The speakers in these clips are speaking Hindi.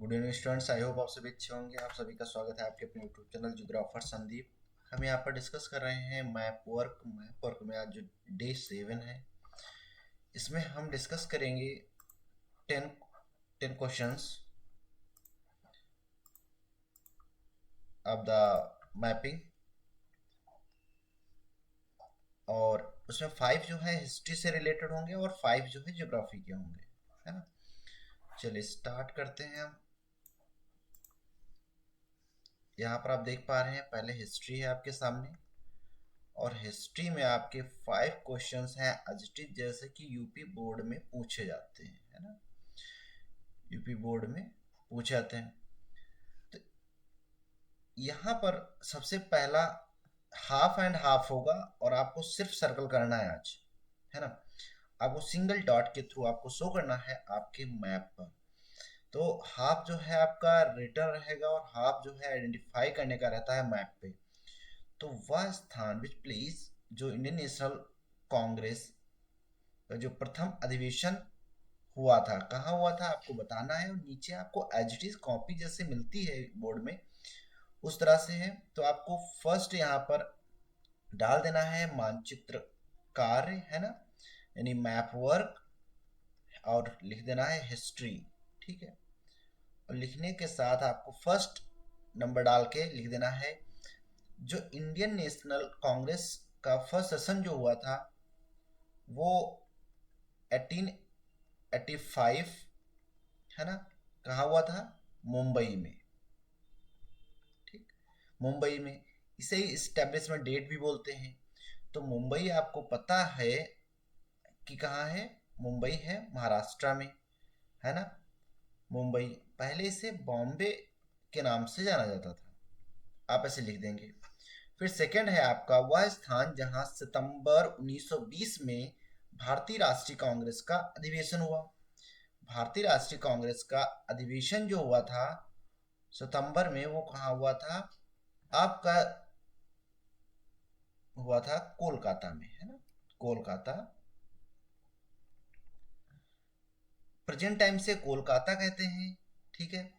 Good evening students. I hope आप सभी अच्छे होंगे। आप सभी का स्वागत है आपके अपने यूट्यूब चैनल जियोग्राफर संदीप। हम यहाँ पर डिस्कस कर रहे हैं मैप वर्क में आज जो डे 7 है, इसमें हम डिस्कस करेंगे 10 10 क्वेश्चंस ऑफ द मैपिंग, और उसमें 5 जो है हिस्ट्री से रिलेटेड होंगे और 5 जो है ज्योग्राफी के होंगे, है ना। चलिए स्टार्ट करते हैं हम। यहाँ पर आप देख पा रहे हैं पहले हिस्ट्री है आपके सामने, और हिस्ट्री में आपके 5 क्वेश्चंस हैं एज जैसे कि यूपी बोर्ड में पूछे जाते हैं, है ना। यूपी बोर्ड में पूछे जाते हैं। तो यहाँ पर सबसे पहला हाफ एंड हाफ होगा, और आपको सिर्फ सर्कल करना है आज, है ना। आपको सिंगल डॉट के थ्रू आपको शो करना है आपके मैप पर। तो हाफ जो है आपका रिटर्न रहेगा, और हाफ जो है आइडेंटिफाई करने का रहता है मैप पे। तो वह स्थान विच प्लेस जो इंडियन नेशनल कांग्रेस का जो प्रथम अधिवेशन हुआ था, कहाँ हुआ था आपको बताना है। और नीचे आपको एज इट इज कॉपी जैसे मिलती है बोर्ड में, उस तरह से है। तो आपको फर्स्ट यहाँ पर डाल देना है मानचित्र कार्य, है ना, यानी मैप वर्क, और लिख देना है हिस्ट्री। ठीक है। और लिखने के साथ आपको फर्स्ट नंबर डाल के लिख देना है जो इंडियन नेशनल कांग्रेस का फर्स्ट सेशन जो हुआ था वो 1885, है ना, कहाँ हुआ था, मुंबई में। ठीक, मुंबई में। इसे ही इस्टेब्लिशमेंट डेट भी बोलते हैं। तो मुंबई आपको पता है कि कहाँ है, मुंबई है महाराष्ट्र में, है ना। मुंबई पहले इसे बॉम्बे के नाम से जाना जाता था, आप ऐसे लिख देंगे। फिर सेकंड है आपका वह स्थान जहां सितंबर 1920 में भारतीय राष्ट्रीय कांग्रेस का अधिवेशन हुआ। भारतीय राष्ट्रीय कांग्रेस का अधिवेशन जो हुआ था सितंबर में, वो कहाँ हुआ था आपका, हुआ था कोलकाता में, है ना, कोलकाता। प्रेजेंट टाइम से कोलकाता कहते हैं, ठीक है,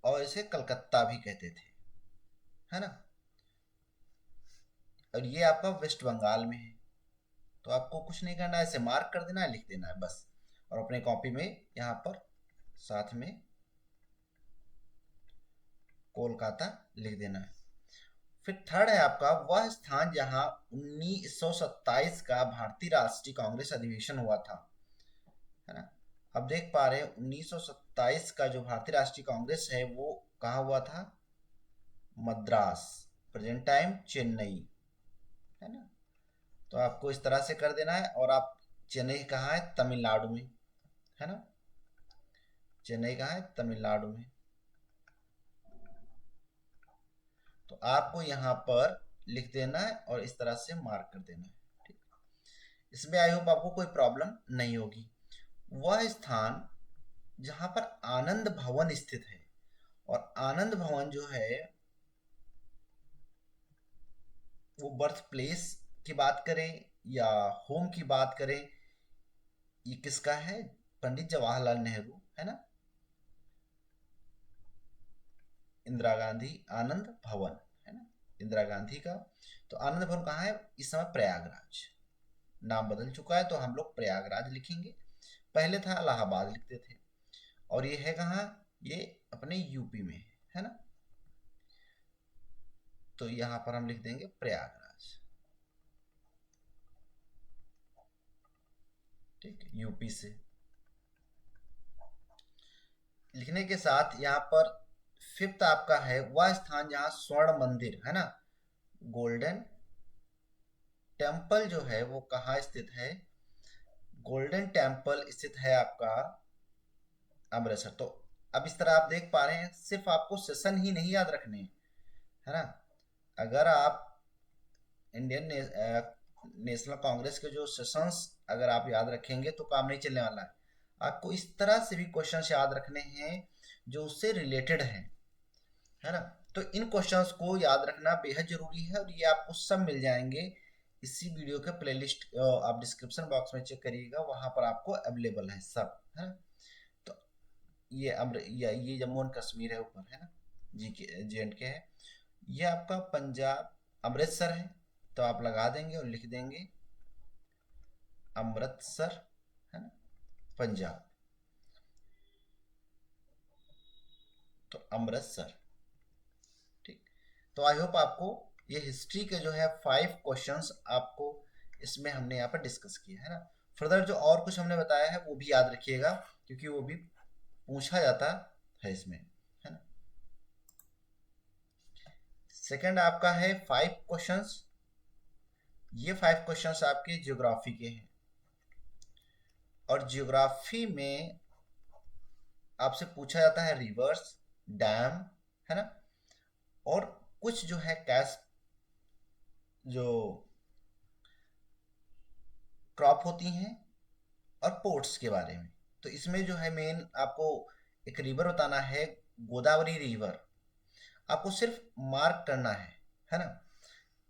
और इसे कलकत्ता भी कहते थे, है ना। और ये आपका वेस्ट बंगाल में है। तो आपको कुछ नहीं करना है, इसे मार्क कर देना है, लिख देना है बस। और अपने कॉपी में यहाँ पर साथ में कोलकाता लिख देना है। फिर थर्ड है आपका वह स्थान जहां 1927 का भारतीय राष्ट्रीय कांग्रेस अधिवेशन हुआ था, है ना। अब देख पा रहे हैं 1927 का जो भारतीय राष्ट्रीय कांग्रेस है वो कहाँ हुआ था, मद्रास, प्रेजेंट टाइम चेन्नई, है ना। तो आपको इस तरह से कर देना है। और आप, चेन्नई कहाँ है, तमिलनाडु में, है ना। चेन्नई कहाँ है, तमिलनाडु में। तो आपको यहाँ पर लिख देना है और इस तरह से मार्क कर देना है। ठीक, इसमें आई होप आपको कोई प्रॉब्लम नहीं होगी। वह स्थान जहां पर आनंद भवन स्थित है, और आनंद भवन जो है वो बर्थ प्लेस की बात करें या होम की बात करें, ये किसका है, पंडित जवाहरलाल नेहरू, है ना, इंदिरा गांधी आनंद भवन, है ना, इंदिरा गांधी का। तो आनंद भवन कहाँ है, इस समय प्रयागराज, नाम बदल चुका है तो हम लोग प्रयागराज लिखेंगे। पहले था इलाहाबाद लिखते थे। और ये है कहाँ, ये अपने यूपी में है ना। तो यहाँ पर हम लिख देंगे प्रयागराज। ठीक, यूपी से लिखने के साथ यहाँ पर फिफ्थ आपका है वह स्थान जहाँ स्वर्ण मंदिर, है ना, गोल्डन टेम्पल जो है वो कहाँ स्थित है, गोल्डन टेम्पल स्थित है आपका अमृतसर। तो अब इस तरह आप देख पा रहे हैं सिर्फ आपको सेशन ही नहीं याद रखने हैं, है ना। अगर आप इंडियन नेशनल कांग्रेस के जो सेशंस अगर आप याद रखेंगे तो काम नहीं चलने वाला है। आपको इस तरह से भी क्वेश्चंस याद रखने हैं जो उससे रिलेटेड हैं, है ना। तो इन क्वेश्चंस को याद रखना बेहद जरूरी है, और ये आपको सब मिल जाएंगे इसी वीडियो के प्लेलिस्ट। आप डिस्क्रिप्शन बॉक्स में चेक करिएगा, वहां पर आपको अवेलेबल है सब, है ना। तो ये ये जम्मू एंड कश्मीर है ऊपर, है ना, जी के J&K है। ये आपका पंजाब अमृतसर है, तो आप लगा देंगे और लिख देंगे अमृतसर, है ना, पंजाब, तो अमृतसर। ठीक। तो आई होप आपको ये हिस्ट्री के जो है 5 क्वेश्चंस आपको इसमें हमने यहाँ पर डिस्कस किया है ना। फर्दर जो और कुछ हमने बताया है वो भी याद रखिएगा, क्योंकि वो भी पूछा जाता है इसमें, है ना। सेकंड आपका है 5 क्वेश्चंस। ये 5 क्वेश्चंस आपके ज्योग्राफी के हैं, और ज्योग्राफी में आपसे पूछा जाता है रिवर्स, डैम, है ना, और कुछ जो है कैश जो क्रॉप होती हैं, और पोर्ट्स के बारे में। तो इसमें जो है मेन आपको एक रिवर बताना है, गोदावरी रिवर। आपको सिर्फ मार्क करना है ना,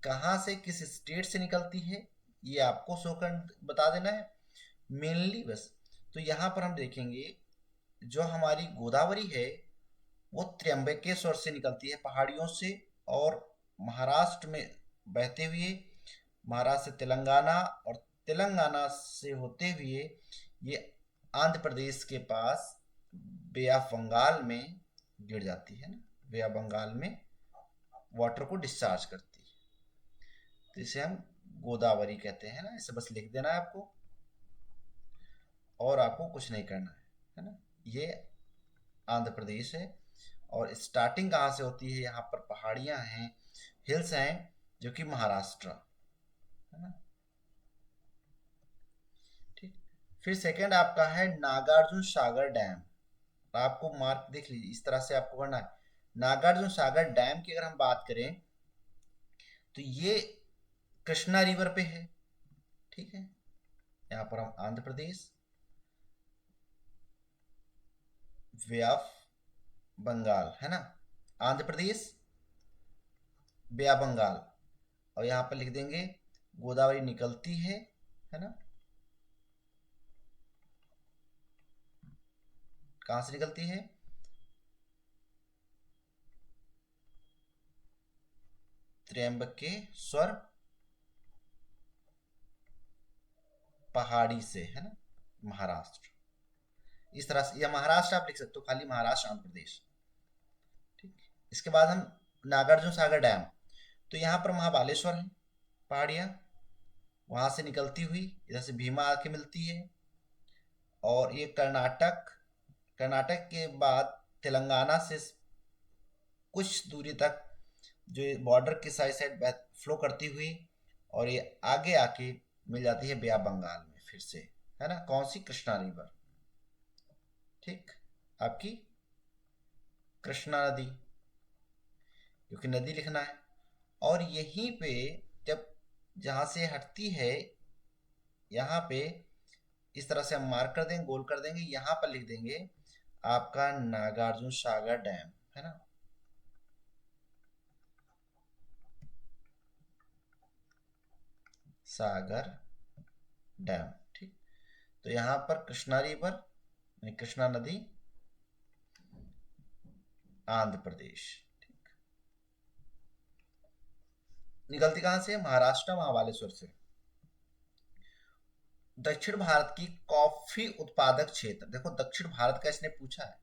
कहाँ से किस स्टेट से निकलती है ये आपको शो कर बता देना है मेनली बस। तो यहाँ पर हम देखेंगे जो हमारी गोदावरी है वो त्र्यंबकेश्वर से निकलती है पहाड़ियों से, और महाराष्ट्र में बहते हुए महाराष्ट्र से तेलंगाना, और तेलंगाना से होते हुए ये आंध्र प्रदेश के पास बे ऑफ बंगाल में गिर जाती है ना, बे ऑफ बंगाल में वाटर को डिस्चार्ज करती है। तो इसे हम गोदावरी कहते हैं ना, इसे बस लिख देना है आपको, और आपको कुछ नहीं करना है ना। ये आंध्र प्रदेश है, और स्टार्टिंग कहाँ से होती है, यहाँ पर पहाड़ियाँ हैं, हिल्स हैं, जो कि महाराष्ट्र, है ना। ठीक। फिर सेकंड आपका है नागार्जुन सागर डैम। आपको मार्क देख लीजिए, इस तरह से आपको करना है। नागार्जुन सागर डैम की अगर हम बात करें तो ये कृष्णा रिवर पे है, ठीक है। यहाँ पर हम आंध्र प्रदेश, वे ऑफ बंगाल, है ना, आंध्र प्रदेश, बे ऑफ बंगाल, और यहाँ पर लिख देंगे गोदावरी निकलती है ना, कहाँ से निकलती है, त्र्यंबकेश्वर पहाड़ी से, है ना, महाराष्ट्र। इस तरह से, या महाराष्ट्र आप लिख सकते हो, खाली महाराष्ट्र आंध्र प्रदेश। ठीक। इसके बाद हम नागार्जुन सागर डैम, तो यहाँ पर महाबालेश्वर है पहाड़ियाँ, वहाँ से निकलती हुई इधर से भीमा आके मिलती है, और ये कर्नाटक, कर्नाटक के बाद तेलंगाना से कुछ दूरी तक जो बॉर्डर के साइड साइड फ्लो करती हुई, और ये आगे आके मिल जाती है बे ऑफ बंगाल में फिर से, है ना, कौन सी, कृष्णा रिवर। ठीक। आपकी कृष्णा नदी, क्योंकि नदी लिखना है। और यहीं पे जब जहाँ से हटती है, यहाँ पे इस तरह से हम मार्क कर देंगे, गोल कर देंगे, यहाँ पर लिख देंगे आपका नागार्जुन सागर डैम, है ना। सागर डैम। ठीक। तो यहाँ पर कृष्णा रिवर, कृष्णा नदी, आंध्र प्रदेश। ठीक। निकलती कहाँ से, महाराष्ट्र महाबालेश्वर से। दक्षिण भारत की कॉफी उत्पादक क्षेत्र, देखो दक्षिण भारत का इसने पूछा है,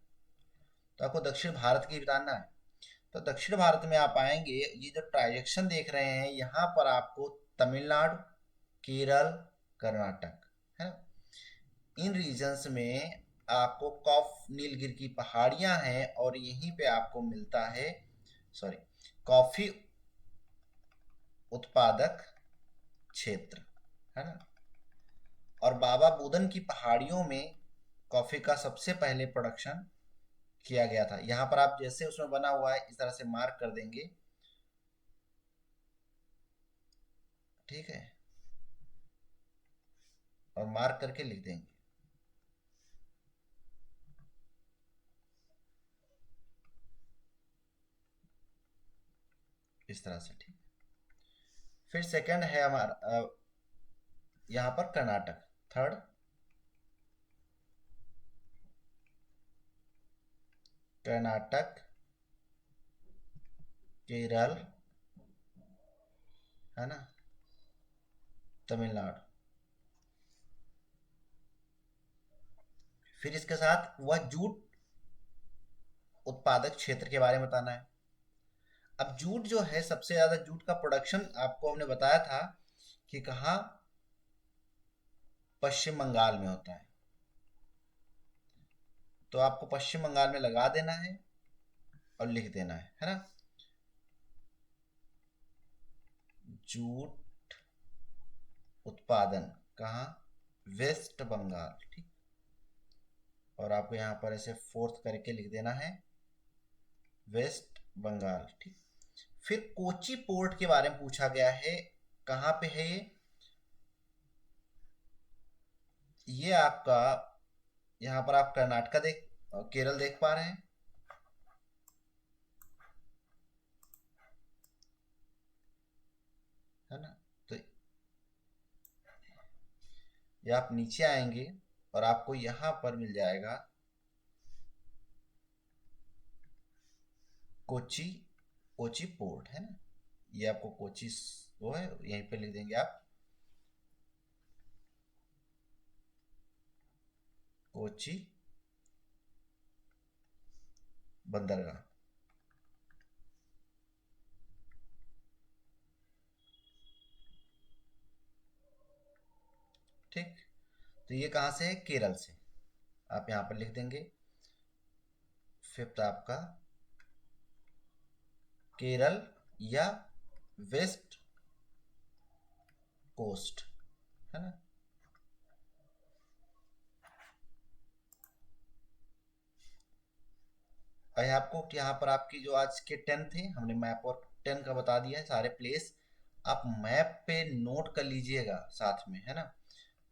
तो आपको दक्षिण भारत की बताना है। तो दक्षिण भारत में आप आएंगे, ये जो ट्रांजेक्शन देख रहे हैं यहाँ पर आपको तमिलनाडु, केरल, कर्नाटक, है ना, इन रीजन्स में आपको कॉफ नीलगिरी की पहाड़ियां हैं, और यहीं पे आपको मिलता है, सॉरी, कॉफी उत्पादक क्षेत्र, है ना। और बाबा बुदन की पहाड़ियों में कॉफी का सबसे पहले प्रोडक्शन किया गया था। यहाँ पर आप जैसे उसमें बना हुआ है इस तरह से मार्क कर देंगे, ठीक है, और मार्क करके लिख देंगे इस तरह से। ठीक। फिर सेकंड है हमारा यहाँ पर कर्नाटक, थर्ड कर्नाटक, केरल, है ना, तमिलनाडु। फिर इसके साथ वह जूट उत्पादक क्षेत्र के बारे में बताना है। अब जूट जो है, सबसे ज्यादा जूट का प्रोडक्शन आपको हमने बताया था कि कहाँ, पश्चिम बंगाल में होता है। तो आपको पश्चिम बंगाल में लगा देना है और लिख देना है ना। जूट उत्पादन कहाँ, वेस्ट बंगाल, ठीक। और आपको यहाँ पर ऐसे फोर्थ करके लिख देना है, वेस्ट बंगाल, ठीक। फिर कोची पोर्ट के बारे में पूछा गया है, कहाँ पे है ये आपका, यहाँ पर आप कर्नाटका देख, केरल देख पा रहे हैं, है ना। तो ये आप नीचे आएंगे और आपको यहाँ पर मिल जाएगा कोची, कोची पोर्ट, है ना। ये आपको कोची वो है, यहीं पे लिख देंगे आप कोची बंदरगाह, ठीक। तो ये कहाँ से है, केरल से। आप यहाँ पर लिख देंगे, फिफ्थ आपका केरल या वेस्ट कोस्ट, है ना। और आपको यहाँ पर आपकी जो आज के 10 थे, हमने मैप और 10 का बता दिया है सारे प्लेस। आप मैप पे नोट कर लीजिएगा साथ में, है ना।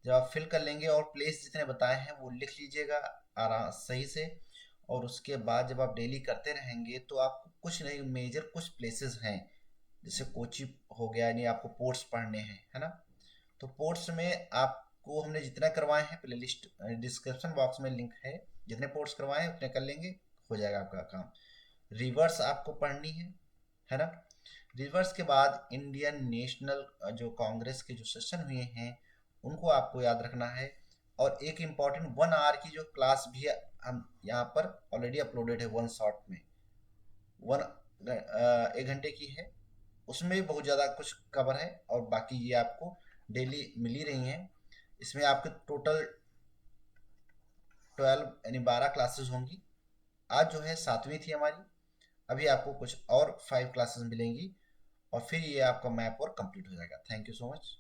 जब आप फिल कर लेंगे और प्लेस जितने बताए हैं वो लिख लीजिएगा आराम सही से। और उसके बाद जब आप डेली करते रहेंगे तो आपको कुछ नहीं, मेजर कुछ प्लेसेस हैं, जैसे कोची हो गया, यानी आपको पोर्ट्स पढ़ने हैं, है ना। तो पोर्ट्स में आपको हमने जितना करवाए हैं, प्ले लिस्ट डिस्क्रिप्शन बॉक्स में लिंक है, जितने पोर्ट्स करवाए हैं उतने कर लेंगे, हो जाएगा आपका काम। रिवर्स आपको पढ़नी है ना। रिवर्स के बाद इंडियन नेशनल जो कांग्रेस के जो सेशन हुए हैं उनको आपको याद रखना है। और एक इम्पॉर्टेंट 1 आवर की जो क्लास भी है, हम यहाँ पर ऑलरेडी अपलोडेड है वन शॉट में, वन 1 घंटे की है। उसमें भी बहुत ज़्यादा कुछ कवर है, और बाकी ये आपको डेली मिल ही रही हैं। इसमें आपके टोटल 12 यानी 12 क्लासेस होंगी। आज जो है 7वीं थी हमारी, अभी आपको कुछ और 5 क्लासेस मिलेंगी, और फिर ये आपका मैप और कंप्लीट हो जाएगा। Thank you so much.